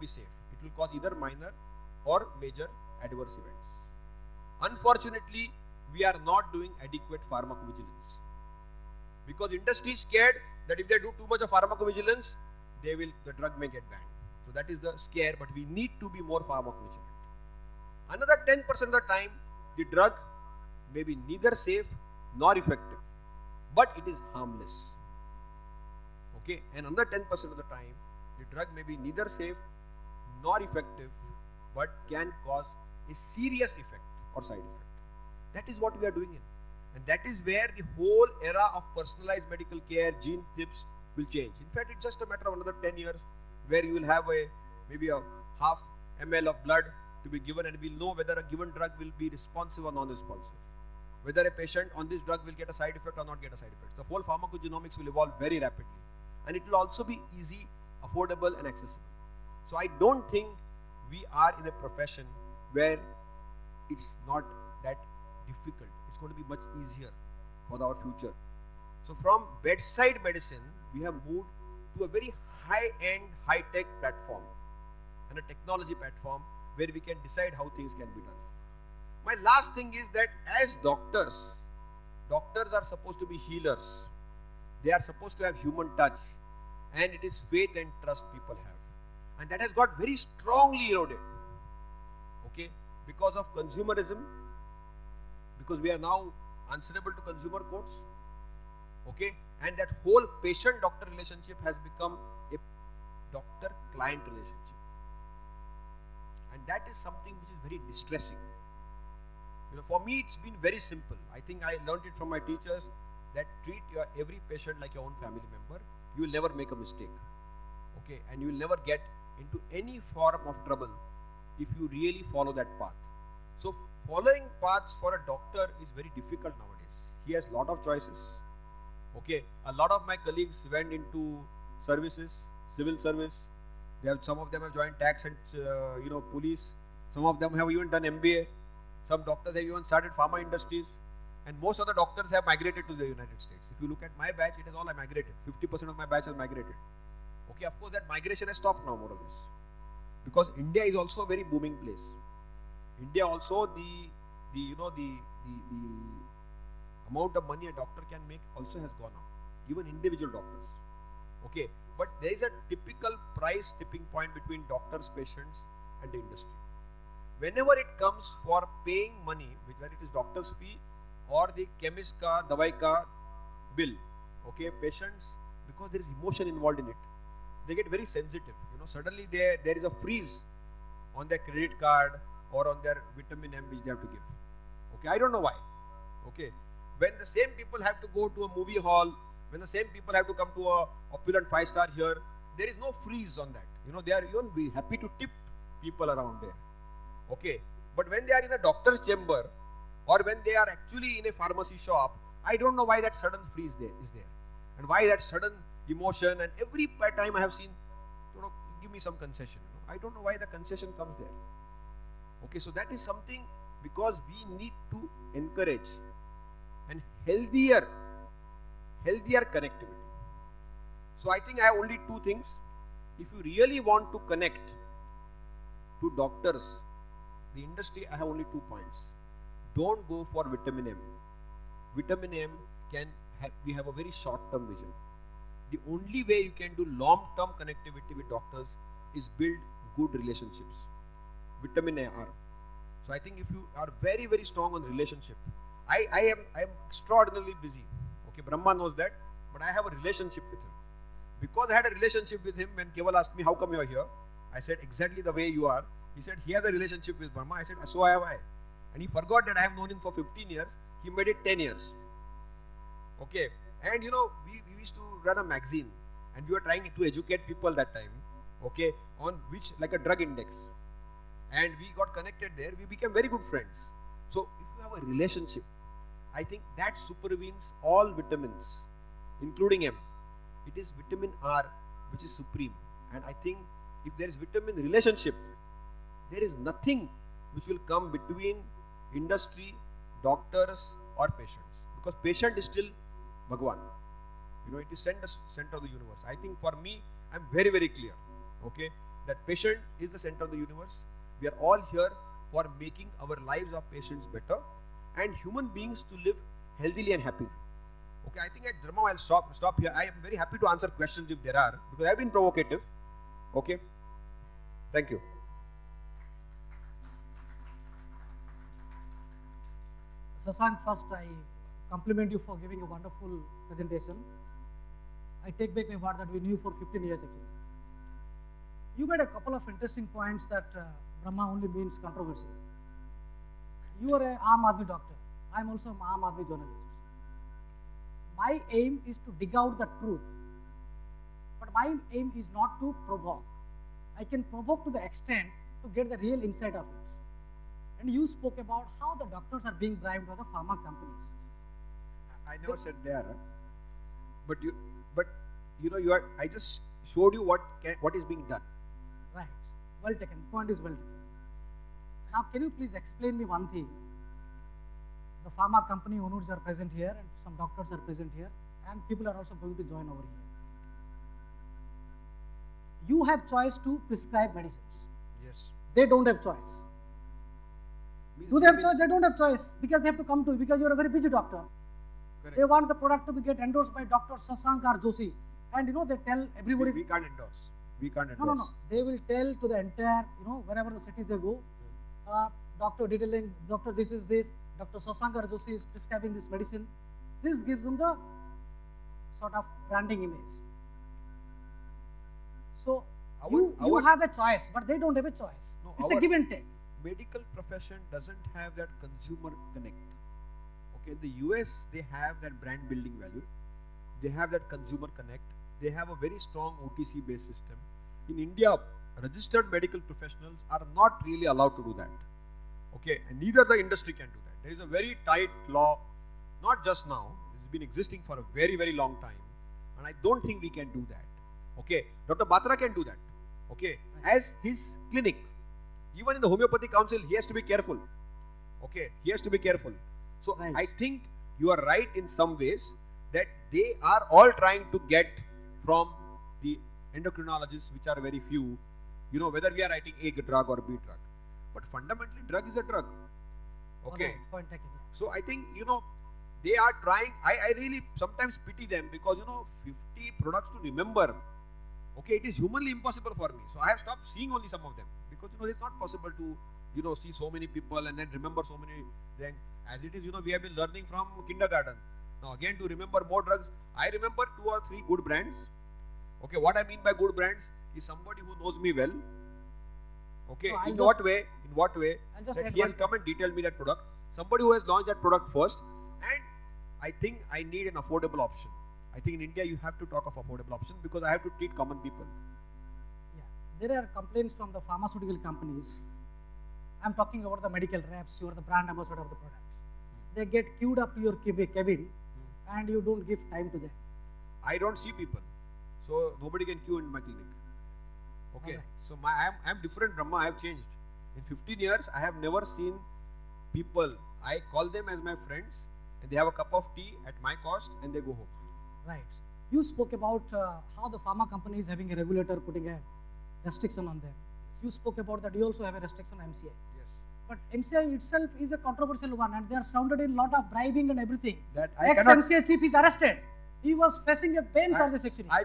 be safe. It will cause either minor or major adverse events. Unfortunately, we are not doing adequate pharmacovigilance because industry is scared that if they do too much of pharmacovigilance, the drug may get banned. So that is the scare, but we need to be more pharmacovigilant. Another 10% of the time, the drug may be neither safe nor effective, but it is harmless. Okay, and another 10% of the time, the drug may be neither safe nor effective, but can cause a serious effect or side effect. That is what we are doing in. And that is where the whole era of personalized medical care, gene tips will change. In fact, it's just a matter of another 10 years where you will have maybe a half ml of blood to be given, and we'll know whether a given drug will be responsive or non-responsive. Whether a patient on this drug will get a side effect or not get a side effect. The whole pharmacogenomics will evolve very rapidly. And it will also be easy, affordable, and accessible. So I don't think we are in a profession where it's not that difficult. It's going to be much easier for our future. So from bedside medicine, we have moved to a very high-end, high-tech platform and a technology platform where we can decide how things can be done. My last thing is that as doctors are supposed to be healers. They are supposed to have human touch, and it is faith and trust people have. And that has got very strongly eroded. Okay, because of consumerism, because we are now answerable to consumer courts. Okay, and that whole patient-doctor relationship has become a doctor-client relationship, and that is something which is very distressing. For me, it's been very simple. I think I learned it from my teachers that treat every patient like your own family member. You will never make a mistake. Okay, and you will never get into any form of trouble if you really follow that path. So following paths for a doctor is very difficult nowadays. He has a lot of choices. Okay, a lot of my colleagues went into services, civil service. Some of them have joined tax and police. Some of them have even done MBA. Some doctors have even started pharma industries, and most of the doctors have migrated to the United States. If you look at my batch, it is all migrated. 50% of my batch has migrated. Okay, of course that migration has stopped now more or less, because India is also a very booming place. India also the amount of money a doctor can make also has gone up, even individual doctors. Okay, but there is a typical price tipping point between doctors, patients, and the industry. Whenever it comes for paying money, whether it is doctor's fee or the chemist ka, dawai ka bill, okay, patients, because there is emotion involved in it, they get very sensitive. Suddenly there is a freeze on their credit card or on their vitamin M which they have to give. Okay, I don't know why. Okay, when the same people have to go to a movie hall, when the same people have to come to a opulent 5-star here, there is no freeze on that. They are even be happy to tip people around there. Okay, but when they are in a doctor's chamber or when they are actually in a pharmacy shop, I don't know why that sudden freeze is there, and why that sudden emotion. And every time I have seen, give me some concession. I don't know why the concession comes there. Okay, so that is something, because we need to encourage and healthier connectivity. So I think I have only two things. If you really want to connect to doctors, the industry, I have only 2 points. Don't go for vitamin M. Vitamin M we have a very short-term vision. The only way you can do long-term connectivity with doctors is build good relationships. Vitamin R. So I think if you are very, very strong on relationship, I am extraordinarily busy. Okay, Brahma knows that, but I have a relationship with him. Because I had a relationship with him, when Keval asked me, how come you are here? I said, exactly the way you are. He said, he has a relationship with Brahma. I said, so have I. And he forgot that I have known him for 15 years. He made it 10 years. Okay. And we used to run a magazine, and we were trying to educate people that time. Okay. On which, like a drug index. And we got connected there. We became very good friends. So if you have a relationship, I think that supervenes all vitamins, including M. It is vitamin R which is supreme. And I think if there is vitamin relationship, there is nothing which will come between industry, doctors, or patients. Because patient is still Bhagwan. It is center of the universe. I think for me, I'm very, very clear. Okay. that patient is the center of the universe. We are all here for making our lives of patients better and human beings to live healthily and happily. Okay, I think at Dharma I'll stop here. I am very happy to answer questions if there are, because I have been provocative. Okay, thank you. Sasank, first I compliment you for giving a wonderful presentation. I take back my word that we knew for 15 years actually. You made a couple of interesting points that Brahma only means controversy. You are a Aam Aadmi doctor. I am also an Aam Aadmi journalist. My aim is to dig out the truth, but my aim is not to provoke. I can provoke to the extent to get the real insight of it. And you spoke about how the doctors are being bribed by the pharma companies. I never said they are, but you are. I just showed you what is being done. Right. Well taken. The point is well taken. Now, can you please explain me one thing? The pharma company owners are present here, and some doctors are present here, and people are also going to join over here. You have choice to prescribe medicines. Yes. They don't have choice. Do they have choice? They don't have choice because they have to come to you because you are a very busy doctor. Correct. They want the product to be get endorsed by Dr. Sasank R. Joshi, and they tell everybody. We can't endorse. We can't endorse. No. They will tell to the entire, wherever the cities they go, doctor detailing, doctor this is this, Dr. Sasank R. Joshi is prescribing this medicine. This gives them the sort of branding image. So you have a choice, but they don't have a choice. No, it's a give and take. Medical profession doesn't have that consumer connect. Okay, in the US they have that brand building value. They have that consumer connect. They have a very strong OTC based system. In India, registered medical professionals are not really allowed to do that. Okay, and neither the industry can do that. There is a very tight law, not just now, it's been existing for a very, very long time. And I don't think we can do that. Okay, Dr. Batra can do that. Okay, as his clinic. Even in the Homeopathy Council, he has to be careful. Okay, he has to be careful. So right. I think you are right in some ways that they are all trying to get from the endocrinologists, which are very few, whether we are writing A drug or B drug. But fundamentally, drug is a drug. Okay. Point taken. So I think, they are trying. I really sometimes pity them because, 50 products to remember. Okay, it is humanly impossible for me. So I have stopped seeing only some of them because, it's not possible to, see so many people and then remember so many. Then as it is, we have been learning from kindergarten. Now again, to remember more drugs, I remember 2 or 3 good brands. Okay, what I mean by good brands is somebody who knows me well. Okay, no, in what way? That he has come and detailed me that product. Somebody who has launched that product first, and I think I need an affordable option. I think in India you have to talk of affordable option because I have to treat common people. Yeah, there are complaints from the pharmaceutical companies. I'm talking about the medical reps, you are the brand ambassador of the product. They get queued up to your cabin and you don't give time to them. I don't see people. So nobody can queue in my clinic. Okay. Right. So I'm different, Brahma. I have changed. In 15 years, I have never seen people. I call them as my friends and they have a cup of tea at my cost and they go home. Right. You spoke about how the pharma company is having a regulator putting a restriction on them. You spoke about that you also have a restriction on MCI. Yes. But MCI itself is a controversial one and they are surrounded in a lot of bribing and everything. That ex-MCI chief is arrested. He was facing a bail charges actually. I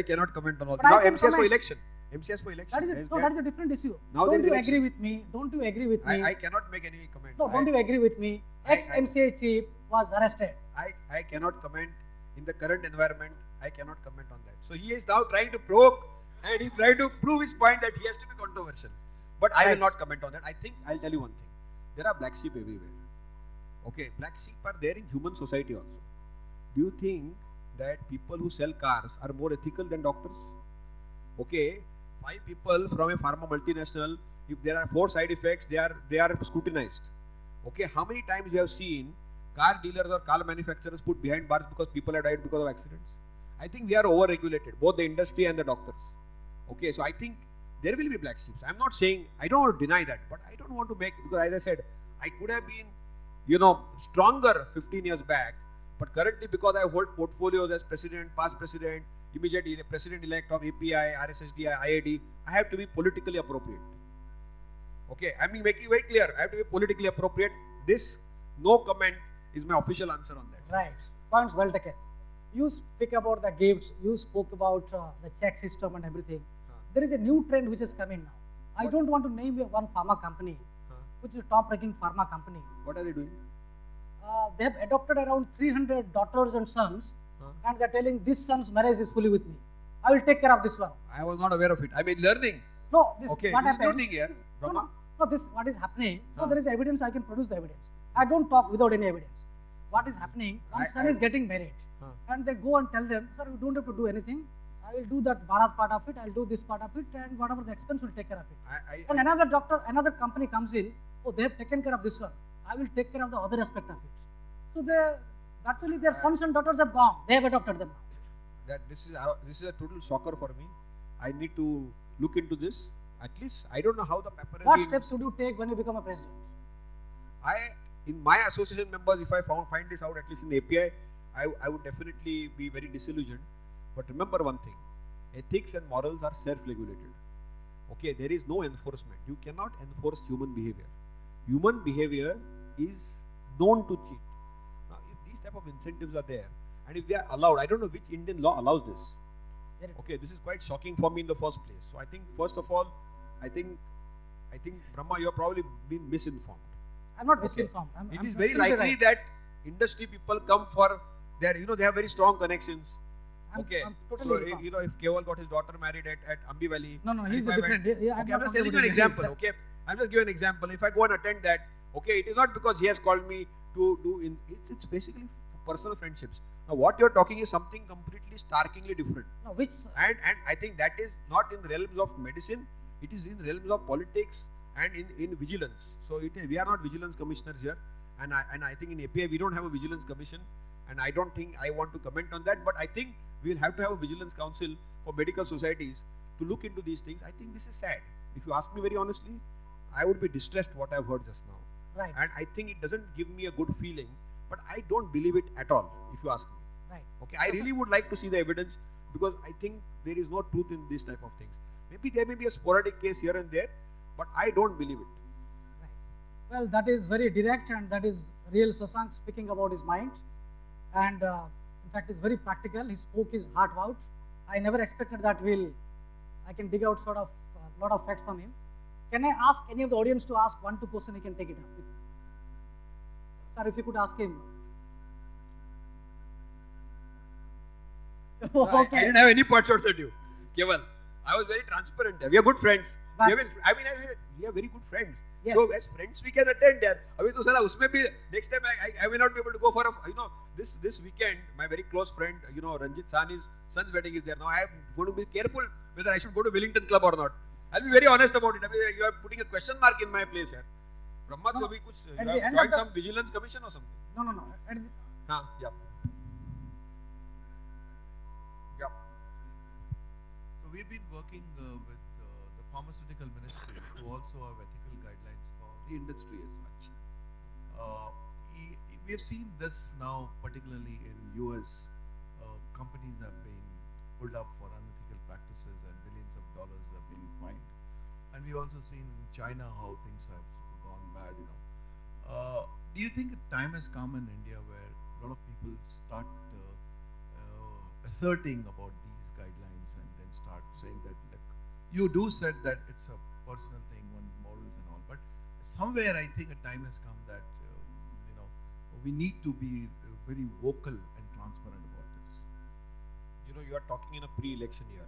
cannot comment on all that. Now MCI is for election. MCI is for election. That is a different issue. Now don't you agree with me? Don't you agree with me? I cannot make any comment. No, don't you agree with me? Ex-MCI chief was arrested. I cannot comment. In the current environment, I cannot comment on that. So he is now trying to provoke and he's trying to prove his point that he has to be controversial. But I will not comment on that. I think I'll tell you one thing. There are black sheep everywhere. Okay, black sheep are there in human society also. Do you think that people who sell cars are more ethical than doctors? Okay, 5 people from a pharma multinational, if there are 4 side effects, they are scrutinized. Okay, how many times you have seen car dealers or car manufacturers put behind bars because people have died because of accidents? I think we are over-regulated, both the industry and the doctors. Okay, so I think there will be black sheep. I'm not saying, I don't want to deny that, but I don't want to make, because as I said, I could have been, stronger 15 years back, but currently because I hold portfolios as president, past president, immediate president-elect of API, RSSDI, IID, I have to be politically appropriate. Okay, I mean making very clear, I have to be politically appropriate. This no comment is my official answer on that. Right. Points well taken. You speak about the gifts, you spoke about the check system and everything. There is a new trend which is coming now. I don't want to name one pharma company, which is a top-ranking pharma company. What are they doing? They have adopted around 300 daughters and sons, and they're telling this son's marriage is fully with me. I will take care of this one. I was not aware of it. I mean, learning. No, this Okay, what this is happens. new thing here. No, this what is happening. No, there is evidence. I can produce the evidence. I don't talk without any evidence. What is happening? One son is getting married, and they go and tell them, "Sir, you don't have to do anything. I will do that Bharat part of it. I'll do this part of it, and whatever the expense will take care of it." And another doctor, another company comes in. Oh, they have taken care of this one. I will take care of the other aspect of it. So they actually their sons and daughters have gone. They have adopted them now. That this is a total shocker for me. I need to look into this. At least I don't know how the paper. What steps would you take when you become a president? In my association members, if I find this out, at least in the API, I would definitely be very disillusioned. But remember one thing: ethics and morals are self-regulated. Okay, there is no enforcement. You cannot enforce human behavior. Human behavior is known to cheat. Now, if these type of incentives are there, and if they are allowed, I don't know which Indian law allows this. Okay, this is quite shocking for me in the first place. So I think, first of all, I think Brahma, you have probably been misinformed. I'm not misinformed. It is very likely that industry people come for their, they have very strong connections. I'm So totally if Keval got his daughter married at Ambi Valley. No, he's a different. I'm just telling you an example. Okay, I'm just giving an example. If I go and attend that, okay, it is not because he has called me to do. It's basically personal friendships. Now, what you're talking is something completely starkingly different. No, which and I think that is not in the realms of medicine. It is in the realms of politics and in vigilance. So we are not vigilance commissioners here, and I think in API we don't have a vigilance commission, and I don't think I want to comment on that. But I think we will have to have a vigilance council for medical societies to look into these things. I think this is sad. If you ask me very honestly, I would be distressed what I've heard just now. Right. And I think it doesn't give me a good feeling, but I don't believe it at all, if you ask me. Right. Okay, I really would like to see the evidence, because I think there is no truth in this type of things. Maybe there may be a sporadic case here and there, but I don't believe it. Right. Well, that is very direct, and that is real Sasank speaking about his mind. And in fact, it's very practical. He spoke his heart out. I never expected that I can dig out sort of a lot of facts from him. Can I ask any of the audience to ask 1-2 questions? He can take it up. Sir, if you could ask him. Okay. I didn't have any pot shots at you, Keval. I was very transparent. We are good friends. We are very good friends. Yes. So as friends we can attend there. अभी तो साला उसमें भी next time I may not be able to go for this weekend. My very close friend Ranjit Sani's son's wedding is there. Now I am going to be careful whether I should go to Wellington Club or not. I'll be very honest about it. I mean, you are putting a question mark in my place here. Brahma, you have joined some vigilance commission or something? No. Yeah. So we've been working with the pharmaceutical ministry to also have ethical guidelines for the industry as such. We have seen this now, particularly in US. Companies have been pulled up for unethical practices and billions of dollars have been fined. And we've also seen in China how things have gone bad. Do you think a time has come in India where a lot of people start asserting about these guidelines and then start saying that, look, you do said that it's a personal thing, one morals and all, but somewhere I think a time has come that we need to be very vocal and transparent about this. You are talking in a pre-election year,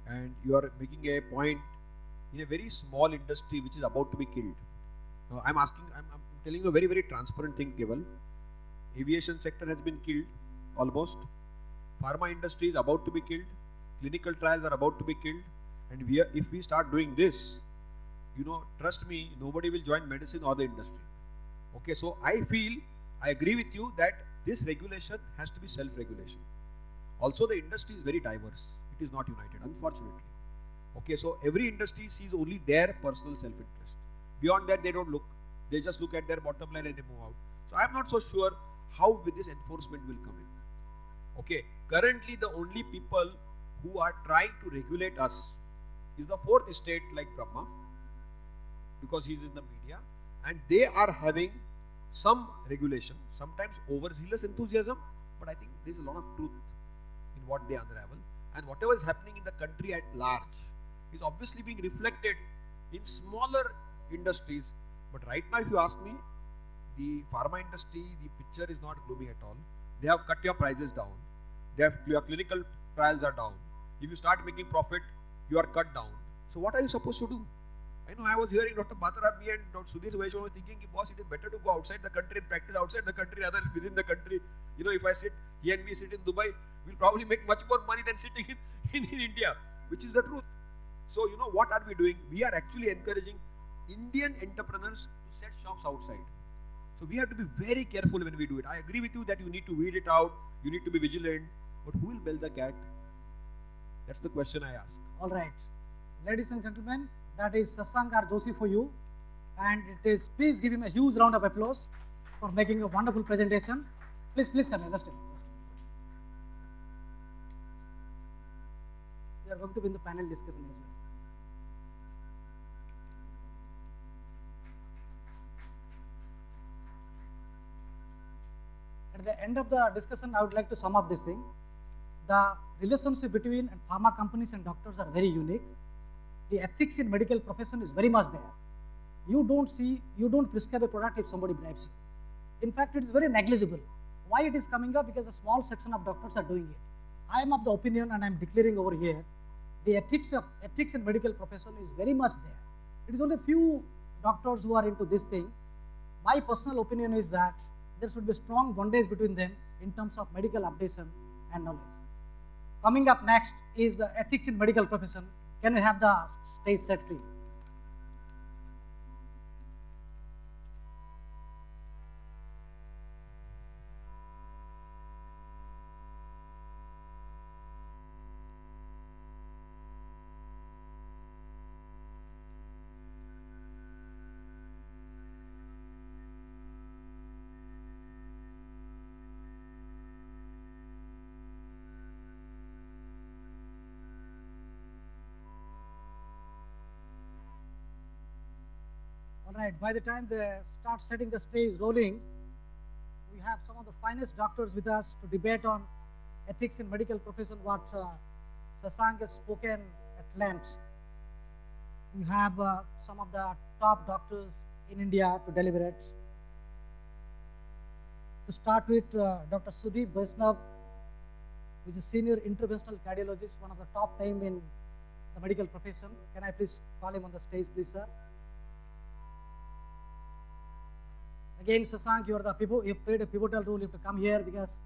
and you are making a point in a very small industry which is about to be killed. Now, I'm telling you a very, very transparent thing, Keval. Aviation sector has been killed almost. Pharma industry is about to be killed. Clinical trials are about to be killed. And if we start doing this, trust me, nobody will join medicine or the industry. Okay, so I agree with you that this regulation has to be self-regulation. Also, the industry is very diverse. It is not united, unfortunately. Okay, so every industry sees only their personal self-interest. Beyond that, they don't look. They just look at their bottom line and they move out. So I am not so sure how with this enforcement will come in. Okay, currently the only people who are trying to regulate us is the fourth state like Brahma, because he's in the media, and they are having some regulation, sometimes overzealous enthusiasm, but I think there's a lot of truth in what they unravel. And whatever is happening in the country at large is obviously being reflected in smaller industries. But right now, if you ask me, the pharma industry, the picture is not gloomy at all. They have cut your prices down. Your clinical trials are down. If you start making profit, you are cut down. So what are you supposed to do? I know I was hearing Dr. Bhattarabi and Dr. Sudhir Vaishnav was thinking, boss, it is better to go outside the country and practice outside the country rather than within the country. You know, if I sit here and we sit in Dubai, we'll probably make much more money than sitting in India, which is the truth. So, you know, what are we doing? We are actually encouraging Indian entrepreneurs to set shops outside. So we have to be very careful when we do it. I agree with you that you need to weed it out, you need to be vigilant, but who will bell the cat? That's the question I ask. All right, ladies and gentlemen, that is Sasank R. Joshi for you, and it is, please give him a huge round of applause for making a wonderful presentation. Please come here, just a minute. We are going to be in the panel discussion as well. At the end of the discussion, I would like to sum up this thing. The relationship between pharma companies and doctors are very unique. The ethics in medical profession is very much there. You don't prescribe a product if somebody bribes you. In fact, it is very negligible. Why it is coming up? Because a small section of doctors are doing it. I am of the opinion, and I am declaring over here, the ethics in medical profession is very much there. It is only few doctors who are into this thing. My personal opinion is that there should be a strong bondage between them in terms of medical updation and knowledge. Coming up next is the ethics in medical profession. Can we have the stage set free? Alright, by the time they start setting the stage rolling, we have some of the finest doctors with us to debate on ethics in medical profession, what Sasank has spoken at length. We have some of the top doctors in India to deliberate. To start with, Dr. Sudhir Vaishnav, who is a senior interventional cardiologist, one of the top name in the medical profession. Can I please call him on the stage, please, sir? Again, Sasank, you played a pivotal role. You have to come here because